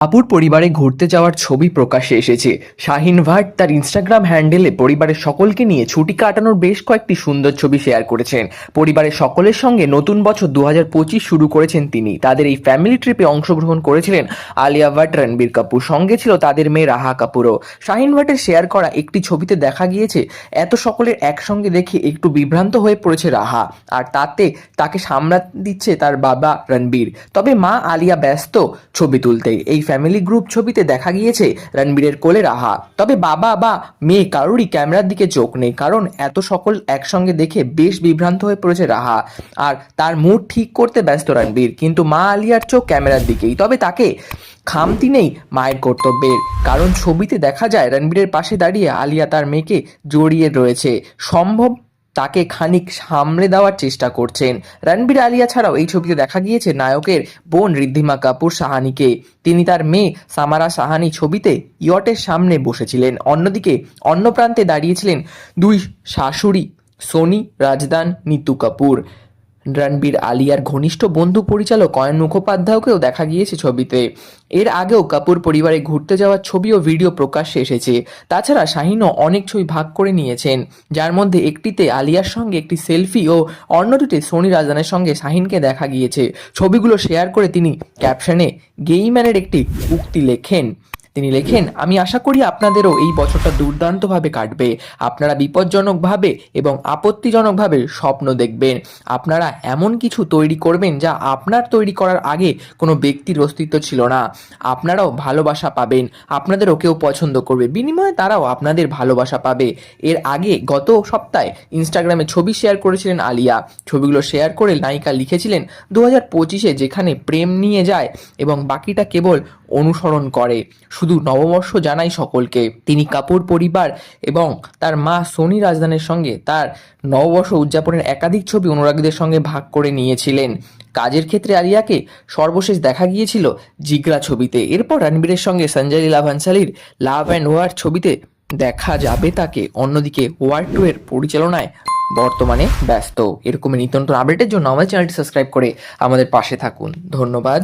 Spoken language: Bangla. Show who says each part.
Speaker 1: আপুর পরিবারে ঘুরতে যাওয়ার ছবি প্রকাশ্যে এসেছে। শাহিন ভাট তার ইনস্টাগ্রাম হ্যান্ডেলে পরিবারের সকলকে নিয়ে ছুটি কাটানোর বেশ কয়েকটি সুন্দর ছবি শেয়ার করেছেন। পরিবারের সকলের সঙ্গে নতুন বছর 2025 শুরু করেছেন তিনি। তাদের এই ফ্যামিলি ট্রিপে অংশগ্রহণ করেছিলেন আলিয়া ভাট, রণবীর কাপুর, সঙ্গে ছিল তাদের মেয়ে রাহা কাপুরও। শাহিন ভাটের শেয়ার করা একটি ছবিতে দেখা গিয়েছে এত সকলের একসঙ্গে দেখে একটু বিভ্রান্ত হয়ে পড়েছে রাহা, আর তাতে তাকে সামলাতে দিচ্ছে তার বাবা রণবীর। তবে মা আলিয়া ব্যস্ত ছবি তুলতে। এই ফ্যামিলি গ্রুপ ছবিতে দেখা গিয়েছে রণবীরের কোলে রাহা। তবে বাবা বা মেয়ে কারোরই ক্যামেরার দিকে চোখ নেই, কারণ এত সকল একসঙ্গে দেখে বেশ বিভ্রান্ত হয়ে পড়েছে রাহা, আর তার মুড ঠিক করতে ব্যস্ত রণবীর। কিন্তু মা আলিয়ার চোখ ক্যামেরার দিকেই। তবে তাকে খামতি নেই মায়ের কর্তব্যের, কারণ ছবিতে দেখা যায় রণবীরের পাশে দাঁড়িয়ে আলিয়া তার মেয়েকে জড়িয়ে রয়েছে। সম্ভব তাকে খানিক সামলে দেওয়ার চেষ্টা করছেন। রণবীর আলিয়া ছাড়াও এই ছবিতে দেখা গিয়েছে নায়কের বোন ঋদ্ধিমা কাপুর সাহানিকে। তিনি তার মেয়ে সামারা সাহানি ছবিতে ইয়টের সামনে বসেছিলেন। অন্যদিকে অন্য প্রান্তে দাঁড়িয়েছিলেন দুই শাশুড়ি সোনি রাজদান, নিতু কাপুর। রণবীর আলিয়ার ঘনিষ্ঠ বন্ধু পরিচালক অয়ন মুখোপাধ্যায়কেও দেখা গিয়েছে ছবিতে। এর আগেও কাপুর পরিবারে ঘুরতে যাওয়ার ছবি ও ভিডিও প্রকাশ্যে এসেছে। তাছাড়া শাহিনও অনেক ছবি ভাগ করে নিয়েছেন, যার মধ্যে একটিতে আলিয়ার সঙ্গে একটি সেলফি ও অন্যটিতে সোনি রাজদানের সঙ্গে শাহিনকে দেখা গিয়েছে। ছবিগুলো শেয়ার করে তিনি ক্যাপশনে গেইম্যানের একটি উক্তি লেখেন। তিনি লেখেন, আমি আশা করি আপনাদেরও এই বছরটা দুর্দান্তভাবে কাটবে। আপনারা বিপজ্জনকভাবে এবং আপত্তিজনকভাবে স্বপ্ন দেখবেন। আপনারা এমন কিছু তৈরি করবেন যা আপনার তৈরি করার আগে কোনো ব্যক্তির অস্তিত্ব ছিল না। আপনারাও ভালোবাসা পাবেন, আপনাদেরও কেউ পছন্দ করবে, বিনিময়ে তারাও আপনাদের ভালোবাসা পাবে। এর আগে গত সপ্তাহে ইনস্টাগ্রামে ছবি শেয়ার করেছিলেন আলিয়া। ছবিগুলো শেয়ার করে নায়িকা লিখেছিলেন, 2025-এ যেখানে প্রেম নিয়ে যায় এবং বাকিটা কেবল অনুসরণ করে। শুধু নববর্ষ জানাই সকলকে। তিনি কাপুর পরিবার এবং তার মা সোনি রাজদানের সঙ্গে তার নববর্ষ উদযাপনের একাধিক ছবি অনুরাগীদের সঙ্গে ভাগ করে নিয়েছিলেন। কাজের ক্ষেত্রে আলিয়াকে সর্বশেষ দেখা গিয়েছিল জিগরা ছবিতে। এরপর রণবীরের সঙ্গে Sanjay Leela ভানসালীর love and war ছবিতে দেখা যাবে তাকে। অন্যদিকে ওয়ার 2 এর পরিচালনায় বর্তমানে ব্যস্ত। এরকমই নিত্য নতুন আপডেটের জন্য আমাদের চ্যানেলটি সাবস্ক্রাইব করে আমাদের পাশে থাকুন। ধন্যবাদ।